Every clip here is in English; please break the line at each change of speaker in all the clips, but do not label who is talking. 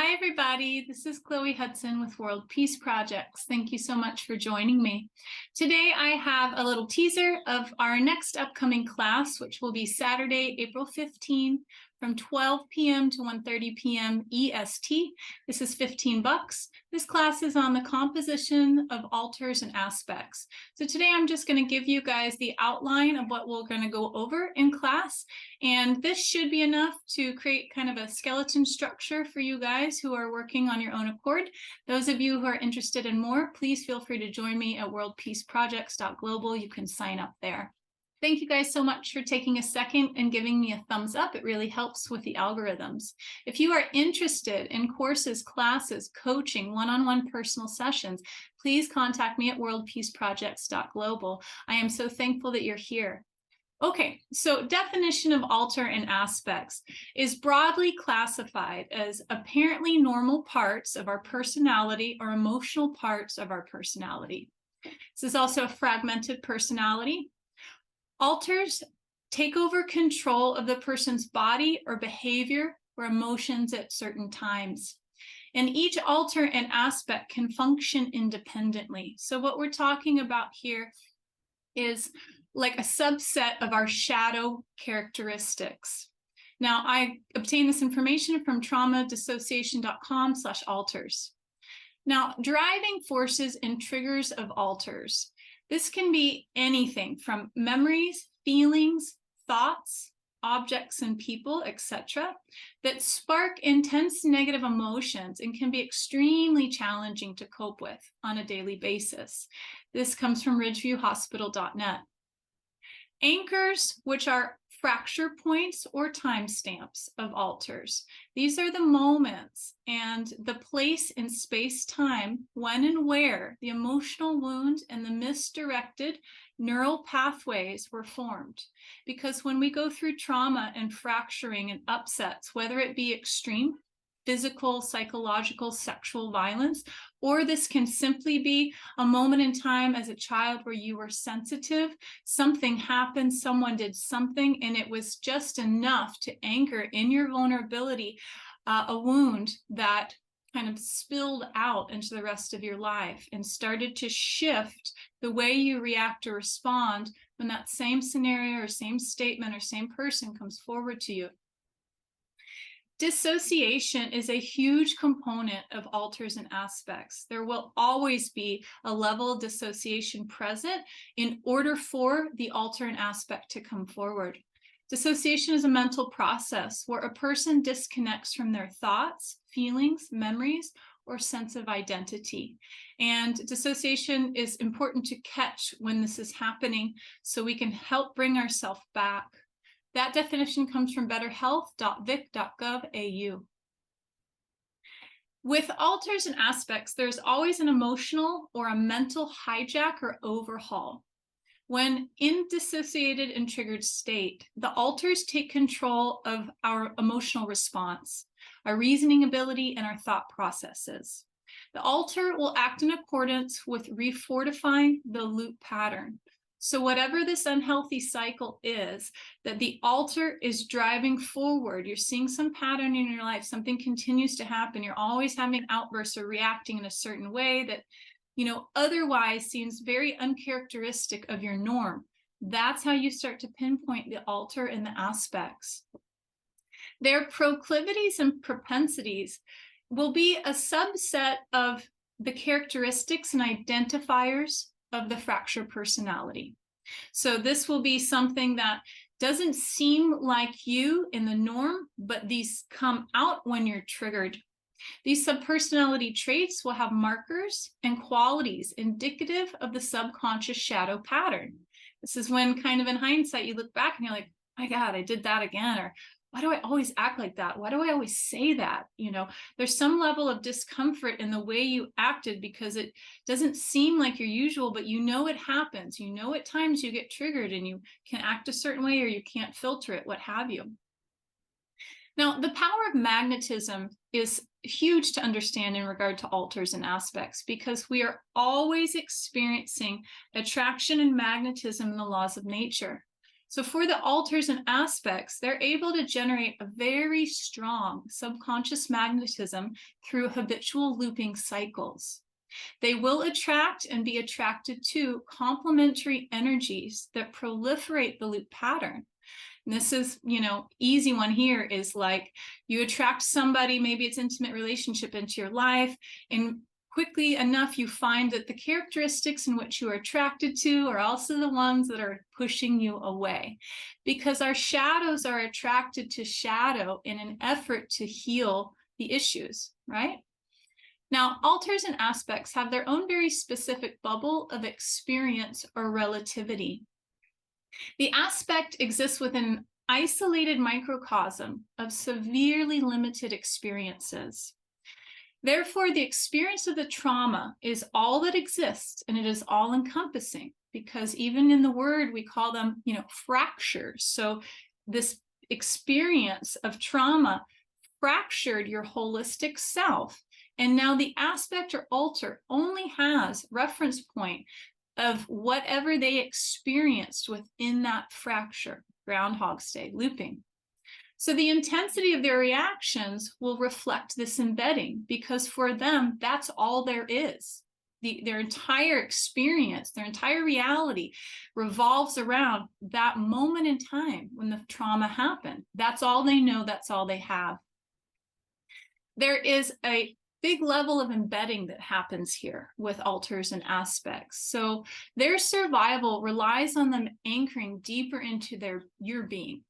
Hi, everybody. This is Chloe Hudson with World Peace Projects. Thank you so much for joining me. Today, I have a little teaser of our next upcoming class, which will be Saturday, April 15, from 12 p.m. to 1:30 p.m. EST. This is $15. This class is on the composition of alters and aspects. So today I'm just going to give you guys the outline of what we're going to go over in class. And this should be enough to create kind of a skeleton structure for you guys who are working on your own accord. Those of you who are interested in more, please feel free to join me at worldpeaceprojects.global. You can sign up there. Thank you guys so much for taking a second and giving me a thumbs up. It really helps with the algorithms. If you are interested in courses, classes, coaching, one-on-one personal sessions, please contact me at worldpeaceprojects.global. I am so thankful that you're here. Okay, so definition of alter and aspects is broadly classified as apparently normal parts of our personality or emotional parts of our personality. This is also a fragmented personality. Alters take over control of the person's body or behavior or emotions at certain times. And each alter and aspect can function independently. So what we're talking about here is like a subset of our shadow characteristics. Now, I obtained this information from traumadissociation.com/alters. Now, driving forces and triggers of alters. This can be anything from memories, feelings, thoughts, objects and people, etc., that spark intense negative emotions and can be extremely challenging to cope with on a daily basis. This comes from ridgeviewhospital.net. Anchors, which are fracture points or timestamps of alters. These are the moments and the place in space-time when and where the emotional wound and the misdirected neural pathways were formed. Because when we go through trauma and fracturing and upsets, whether it be extreme, physical, psychological, sexual violence, or this can simply be a moment in time as a child where you were sensitive, something happened, someone did something, and it was just enough to anchor in your vulnerability a wound that kind of spilled out into the rest of your life and started to shift the way you react or respond when that same scenario or same statement or same person comes forward to you. Dissociation is a huge component of alters and aspects. There will always be a level of dissociation present in order for the alter and aspect to come forward. Dissociation is a mental process where a person disconnects from their thoughts, feelings, memories, or sense of identity. And dissociation is important to catch when this is happening so we can help bring ourselves back. That definition comes from betterhealth.vic.gov.au. With alters and aspects, there's always an emotional or a mental hijack or overhaul. When in dissociated and triggered state, the alters take control of our emotional response, our reasoning ability, and our thought processes. The alter will act in accordance with refortifying the loop pattern. So whatever this unhealthy cycle is that the alter is driving forward, you're seeing some pattern in your life, something continues to happen, you're always having outbursts or reacting in a certain way that, otherwise seems very uncharacteristic of your norm. That's how you start to pinpoint the alter and the aspects. Their proclivities and propensities will be a subset of the characteristics and identifiers of the fracture personality. So this will be something that doesn't seem like you in the norm, but these come out when you're triggered. These subpersonality traits will have markers and qualities indicative of the subconscious shadow pattern. This is when kind of in hindsight, you look back and you're like, my God, I did that again. Or why do I always act like that? Why do I always say that? There's some level of discomfort in the way you acted because it doesn't seem like your usual, but it happens. At times you get triggered and you can act a certain way or you can't filter it, what have you. Now, the power of magnetism is huge to understand in regard to alters and aspects because we are always experiencing attraction and magnetism in the laws of nature. So for the alters and aspects, they're able to generate a very strong subconscious magnetism through habitual looping cycles. They will attract and be attracted to complementary energies that proliferate the loop pattern. And this is, easy one here is like you attract somebody, maybe it's intimate relationship into your life, and quickly enough you find that the characteristics in which you are attracted to are also the ones that are pushing you away, because our shadows are attracted to shadow in an effort to heal the issues, right? Now, alters and aspects have their own very specific bubble of experience or relativity. The aspect exists within an isolated microcosm of severely limited experiences. Therefore, the experience of the trauma is all that exists, and it is all-encompassing, because even in the word, we call them, fractures. So this experience of trauma fractured your holistic self. And now the aspect or alter only has reference point of whatever they experienced within that fracture, Groundhog's Day, looping. So the intensity of their reactions will reflect this embedding, because for them, that's all there is. Their entire experience, their entire reality revolves around that moment in time when the trauma happened. That's all they know, that's all they have. There is a big level of embedding that happens here with alters and aspects. So their survival relies on them anchoring deeper into your being.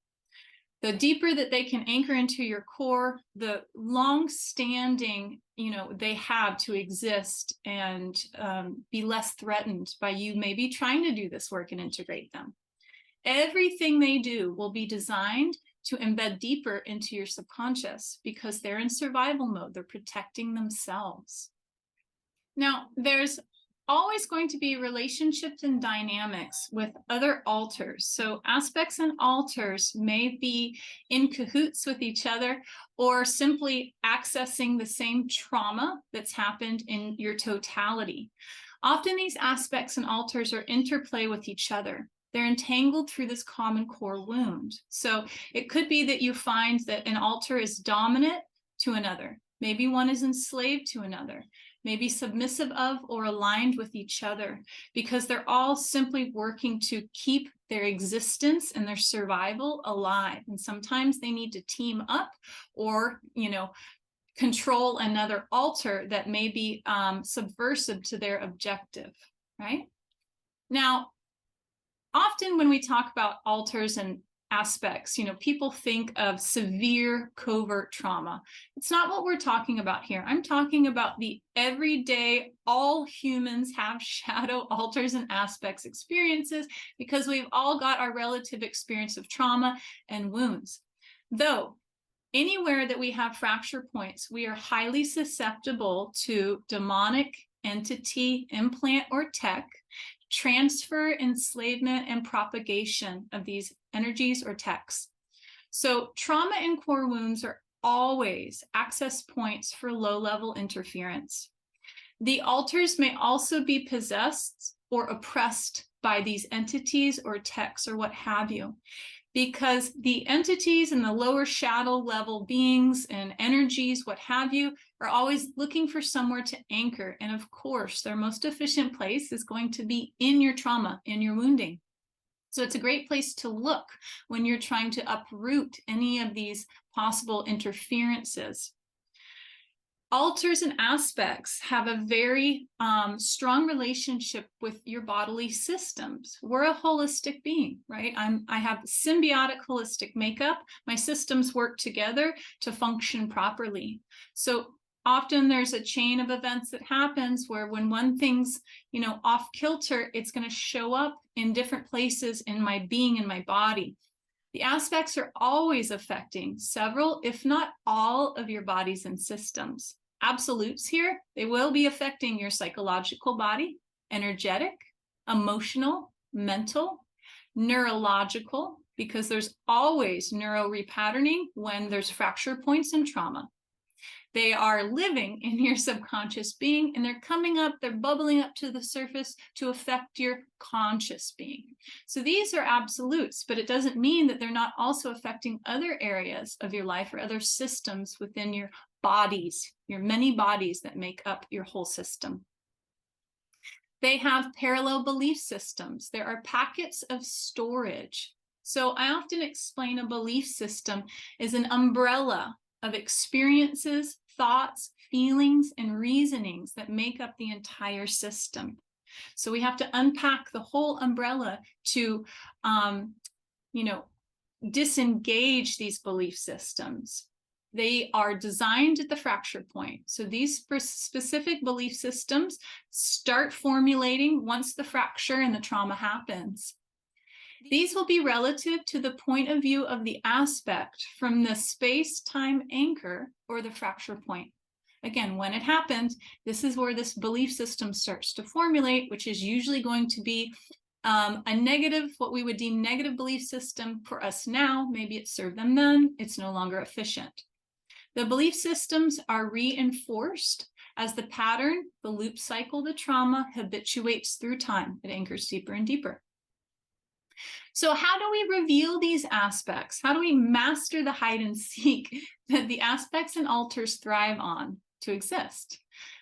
The deeper that they can anchor into your core, the long-standing, they have to exist and be less threatened by you maybe trying to do this work and integrate them. Everything they do will be designed to embed deeper into your subconscious, because they're in survival mode. They're protecting themselves. Now, there's always going to be relationships and dynamics with other alters. So aspects and alters may be in cahoots with each other, or simply accessing the same trauma that's happened in your totality. Often these aspects and alters are interplay with each other. They're entangled through this common core wound. So it could be that you find that an alter is dominant to another. Maybe one is enslaved to another. Maybe submissive of or aligned with each other, because they're all simply working to keep their existence and their survival alive. And sometimes they need to team up or, control another alter that may be subversive to their objective, right? Now, often when we talk about alters and aspects, people think of severe covert trauma. It's not what we're talking about here. I'm talking about the everyday, all humans have shadow alters and aspects experiences, because we've all got our relative experience of trauma and wounds. Though, anywhere that we have fracture points, we are highly susceptible to demonic entity, implant, or tech, transfer, enslavement, and propagation of these energies or techs. So trauma and core wounds are always access points for low-level interference. The alters may also be possessed or oppressed by these entities or techs or what have you, because the entities and the lower shadow level beings and energies, what have you, are always looking for somewhere to anchor. And of course, their most efficient place is going to be in your trauma, in your wounding. So it's a great place to look when you're trying to uproot any of these possible interferences. Alters and aspects have a very strong relationship with your bodily systems. We're a holistic being, right? I have symbiotic holistic makeup. My systems work together to function properly. So often there's a chain of events that happens where when one thing's, off kilter, it's going to show up in different places in my being, in my body. The aspects are always affecting several, if not all, of your bodies and systems. Absolutes here, they will be affecting your psychological body, energetic, emotional, mental, neurological, because there's always neuro repatterning when there's fracture points in trauma. They are living in your subconscious being, and they're coming up, they're bubbling up to the surface to affect your conscious being. So these are absolutes, but it doesn't mean that they're not also affecting other areas of your life or other systems within your bodies, your many bodies that make up your whole system. They have parallel belief systems. There are packets of storage. So I often explain a belief system is an umbrella of experiences, thoughts, feelings, and reasonings that make up the entire system. So we have to unpack the whole umbrella to, disengage these belief systems. They are designed at the fracture point. So these specific belief systems start formulating once the fracture and the trauma happens. These will be relative to the point of view of the aspect from the space-time anchor or the fracture point. Again, when it happens, this is where this belief system starts to formulate, which is usually going to be a negative, what we would deem negative belief system for us now. Maybe it served them then, it's no longer efficient. The belief systems are reinforced as the pattern, the loop cycle, the trauma habituates through time. It anchors deeper and deeper. So how do we reveal these aspects? How do we master the hide and seek that the aspects and alters thrive on to exist?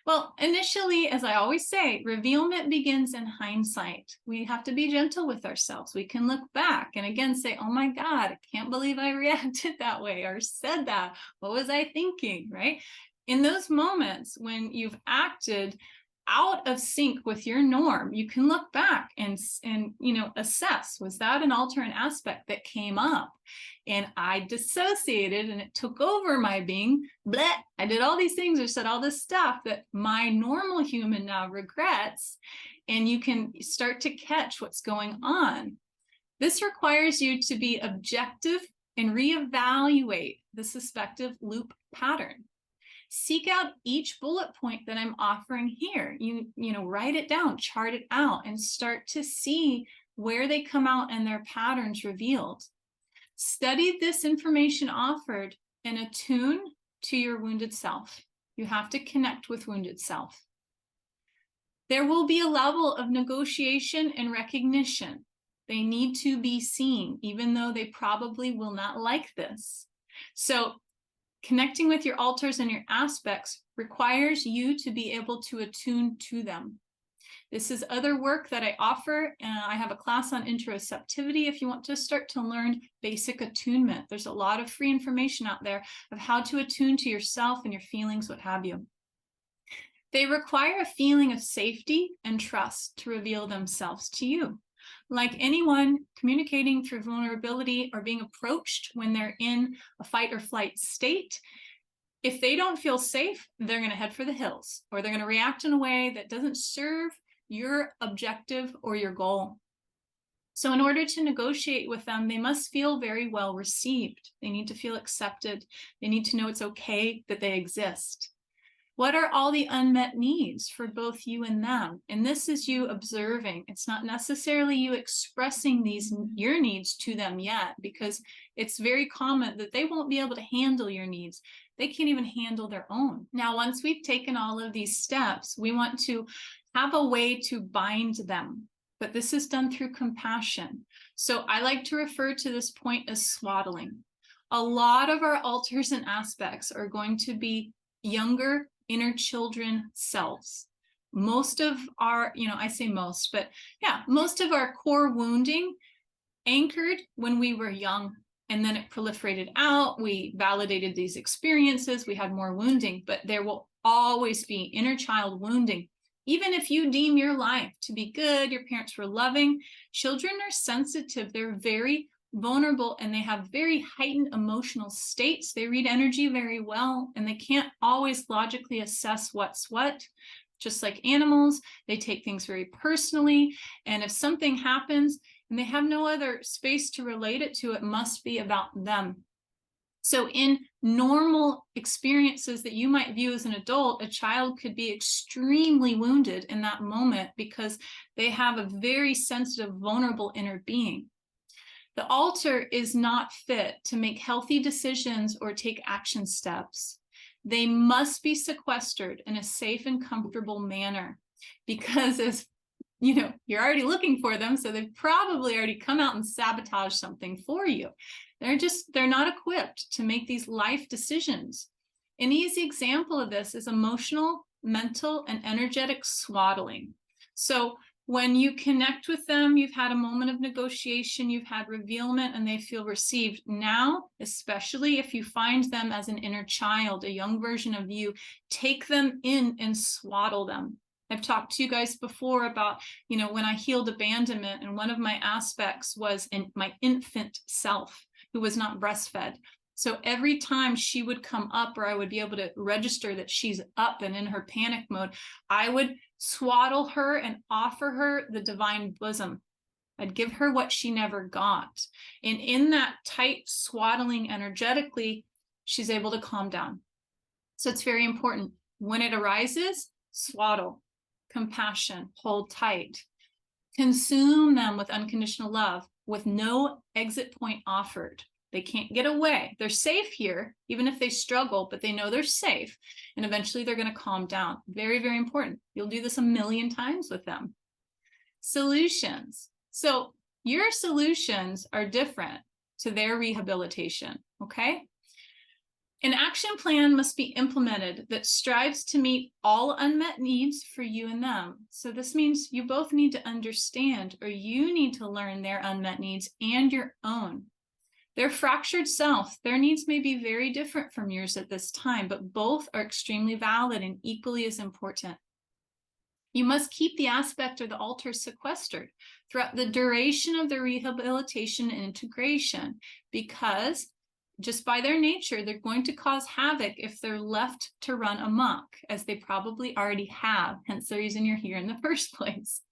Well, initially, as I always say, revealment begins in hindsight. We have to be gentle with ourselves. We can look back and again say, oh my God, I can't believe I reacted that way or said that. What was I thinking, right? In those moments when you've acted out of sync with your norm, you can look back and assess, was that an alternate aspect that came up and I dissociated and it took over my being? Bleh, I did all these things or said all this stuff that my normal human now regrets, and you can start to catch what's going on. This requires you to be objective and reevaluate the suspective loop pattern. Seek out each bullet point that I'm offering here. You write it down, chart it out, and start to see where they come out and their patterns revealed. Study this information offered and attune to your wounded self. You have to connect with wounded self. There will be a level of negotiation and recognition. They need to be seen, even though they probably will not like this. So connecting with your alters and your aspects requires you to be able to attune to them. This is other work that I offer. I have a class on interoceptivity if you want to start to learn basic attunement. There's a lot of free information out there of how to attune to yourself and your feelings, what have you. They require a feeling of safety and trust to reveal themselves to you. Like anyone communicating through vulnerability or being approached when they're in a fight or flight state, if they don't feel safe, they're going to head for the hills, or they're going to react in a way that doesn't serve your objective or your goal. So in order to negotiate with them, they must feel very well received. They need to feel accepted. They need to know it's okay that they exist. What are all the unmet needs for both you and them? And this is you observing. It's not necessarily you expressing your needs to them yet, because it's very common that they won't be able to handle your needs. They can't even handle their own. Now, once we've taken all of these steps, we want to have a way to bind them. But this is done through compassion. So I like to refer to this point as swaddling. A lot of our alters and aspects are going to be younger inner children selves. Most of our, I say most, but yeah, most of our core wounding anchored when we were young, and then it proliferated out. We validated these experiences. We had more wounding, but there will always be inner child wounding. Even if you deem your life to be good, your parents were loving, children are sensitive. They're very vulnerable, and they have very heightened emotional states. They read energy very well, and they can't always logically assess what's what. Just like animals, they take things very personally, and if something happens and they have no other space to relate it to, it must be about them. So in normal experiences that you might view as an adult, a child could be extremely wounded in that moment because they have a very sensitive, vulnerable inner being. The alter is not fit to make healthy decisions or take action steps. they must be sequestered in a safe and comfortable manner, because as you know, you're already looking for them, so they've probably already come out and sabotaged something for you. They're not equipped to make these life decisions. An easy example of this is emotional, mental, and energetic swaddling. So when you connect with them, you've had a moment of negotiation, you've had revealment, and they feel received. Now, especially if you find them as an inner child, a young version of you, take them in and swaddle them. I've talked to you guys before about, you know, when I healed abandonment, and one of my aspects was my infant self who was not breastfed. So every time she would come up, or I would be able to register that she's up and in her panic mode, I would swaddle her and offer her the divine bosom. I'd give her what she never got. And in that tight swaddling energetically, she's able to calm down. So it's very important. When it arises, swaddle, compassion, hold tight, consume them with unconditional love, with no exit point offered. They can't get away. They're safe here, even if they struggle, but they know they're safe. And eventually they're going to calm down. Very, very important. You'll do this a million times with them. Solutions. So your solutions are different to their rehabilitation, okay? An action plan must be implemented that strives to meet all unmet needs for you and them. So this means you both need to understand, or you need to learn their unmet needs and your own. Their fractured self, their needs may be very different from yours at this time, but both are extremely valid and equally as important. You must keep the aspect or the altar sequestered throughout the duration of the rehabilitation and integration, because just by their nature, they're going to cause havoc if they're left to run amok, as they probably already have, hence the reason you're here in the first place.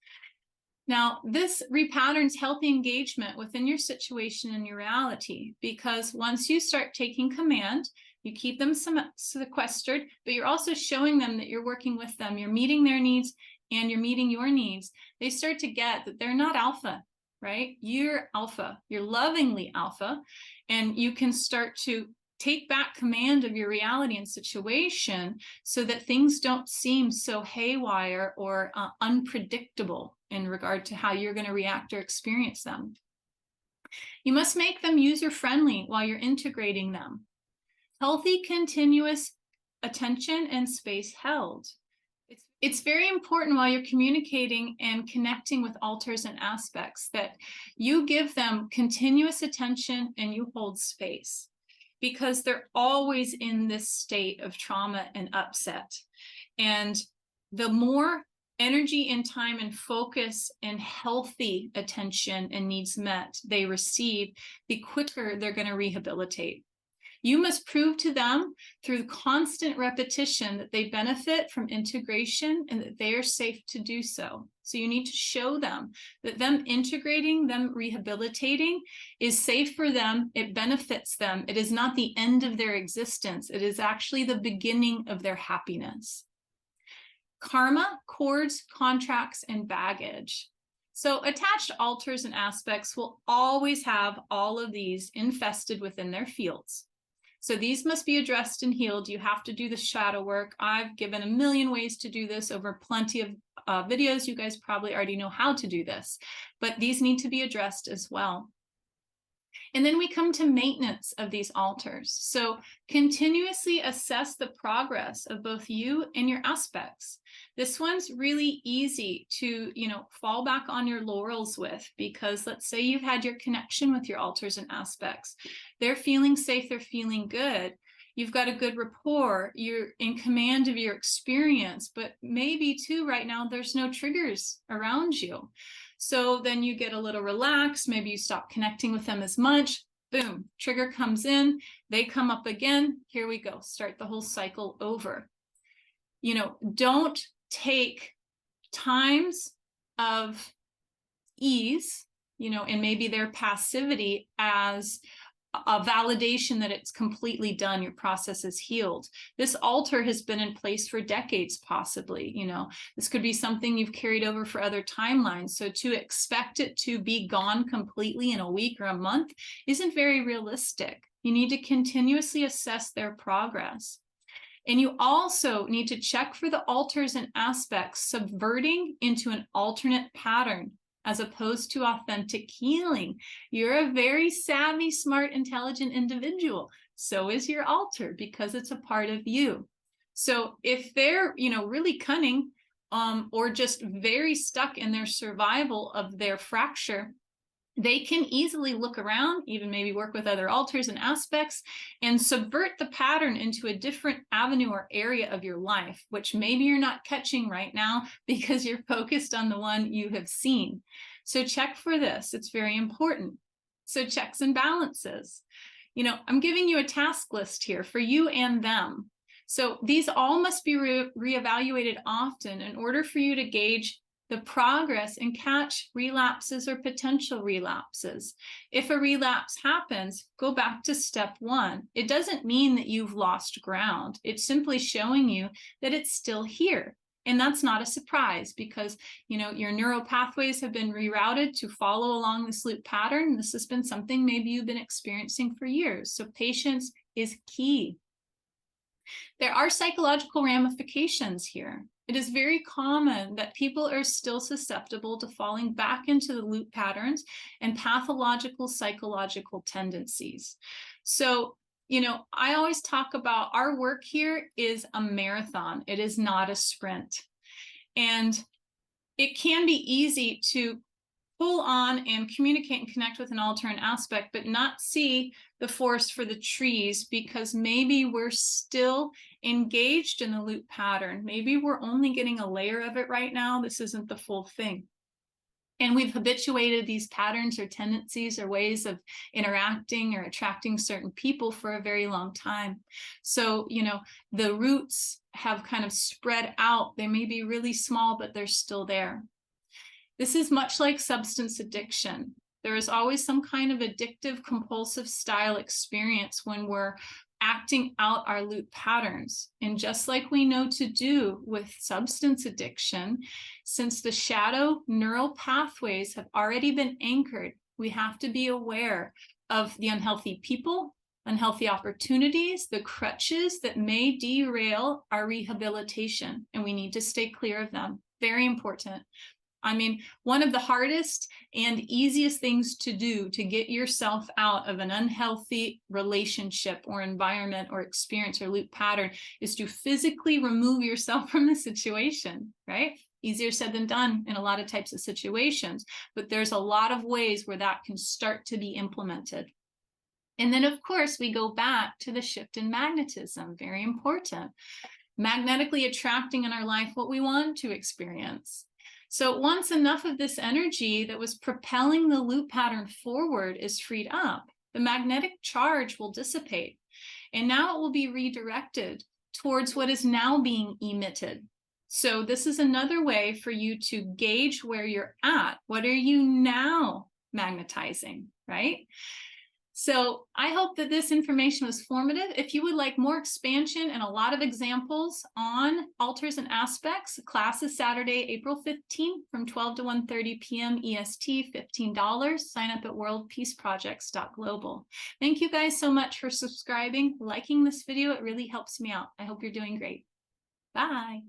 Now, this repatterns healthy engagement within your situation and your reality, because once you start taking command, you keep them sequestered, but you're also showing them that you're working with them, you're meeting their needs, and you're meeting your needs. They start to get that they're not alpha, right? You're alpha, you're lovingly alpha, and you can start to take back command of your reality and situation so that things don't seem so haywire or unpredictable in regard to how you're going to react or experience them. You must make them user-friendly while you're integrating them. Healthy, continuous attention and space held. It's very important while you're communicating and connecting with alters and aspects that you give them continuous attention and you hold space, because they're always in this state of trauma and upset. And the more energy and time and focus and healthy attention and needs met they receive, the quicker they're going to rehabilitate. You must prove to them through constant repetition that they benefit from integration and that they are safe to do so. So you need to show them that them integrating, them rehabilitating is safe for them. It benefits them. It is not the end of their existence. It is actually the beginning of their happiness. Karma, cords, contracts, and baggage. So attached alters and aspects will always have all of these infested within their fields. So these must be addressed and healed. You have to do the shadow work. I've given a million ways to do this over plenty of videos. You guys probably already know how to do this, but these need to be addressed as well. And then we come to maintenance of these altars. So continuously assess the progress of both you and your aspects. This one's really easy to, fall back on your laurels with, because let's say you've had your connection with your altars and aspects. They're feeling safe, they're feeling good. You've got a good rapport, you're in command of your experience, but maybe too right now there's no triggers around you. So then you get a little relaxed, maybe you stop connecting with them as much, boom, trigger comes in, they come up again, here we go, start the whole cycle over. Don't take times of ease, and maybe their passivity as a validation that it's completely done, your process is healed. This altar has been in place for decades, possibly. This could be something you've carried over for other timelines. So to expect it to be gone completely in a week or a month isn't very realistic. You need to continuously assess their progress. And you also need to check for the alters and aspects subverting into an alternate pattern as opposed to authentic healing. You're a very savvy, smart, intelligent individual. So is your alter, because it's a part of you. So if they're, really cunning, or just very stuck in their survival of their fracture, they can easily look around, even maybe work with other alters and aspects, and subvert the pattern into a different avenue or area of your life, which maybe you're not catching right now because you're focused on the one you have seen. So check for this. It's very important. So checks and balances. I'm giving you a task list here for you and them. So these all must be reevaluated often in order for you to gauge the progress and catch relapses or potential relapses. If a relapse happens, go back to step one. It doesn't mean that you've lost ground. It's simply showing you that it's still here. And that's not a surprise because, your neural pathways have been rerouted to follow along this loop pattern. This has been something maybe you've been experiencing for years. So patience is key. There are psychological ramifications here. It is very common that people are still susceptible to falling back into the loop patterns and pathological psychological tendencies. So, I always talk about our work here is a marathon. It is not a sprint. And it can be easy to pull on and communicate and connect with an alter and aspect, but not see the forest for the trees because maybe we're still engaged in the loop pattern. Maybe we're only getting a layer of it right now. This isn't the full thing. And we've habituated these patterns or tendencies or ways of interacting or attracting certain people for a very long time. So, the roots have kind of spread out. They may be really small, but they're still there. This is much like substance addiction. There is always some kind of addictive, compulsive style experience when we're acting out our loop patterns. And just like we know to do with substance addiction, since the shadow neural pathways have already been anchored, we have to be aware of the unhealthy people, unhealthy opportunities, the crutches that may derail our rehabilitation, and we need to stay clear of them. Very important. One of the hardest and easiest things to do to get yourself out of an unhealthy relationship or environment or experience or loop pattern is to physically remove yourself from the situation, right? Easier said than done in a lot of types of situations, but there's a lot of ways where that can start to be implemented. And then, of course, we go back to the shift in magnetism. Very important. Magnetically attracting in our life what we want to experience. So once enough of this energy that was propelling the loop pattern forward is freed up, the magnetic charge will dissipate. And now it will be redirected towards what is now being emitted. So this is another way for you to gauge where you're at. What are you now magnetizing, right? So I hope that this information was formative. If you would like more expansion and a lot of examples on alters and aspects, class is Saturday, April 15th from 12 to 1:30 p.m. EST, $15. Sign up at worldpeaceprojects.global. Thank you guys so much for subscribing, liking this video. It really helps me out. I hope you're doing great. Bye.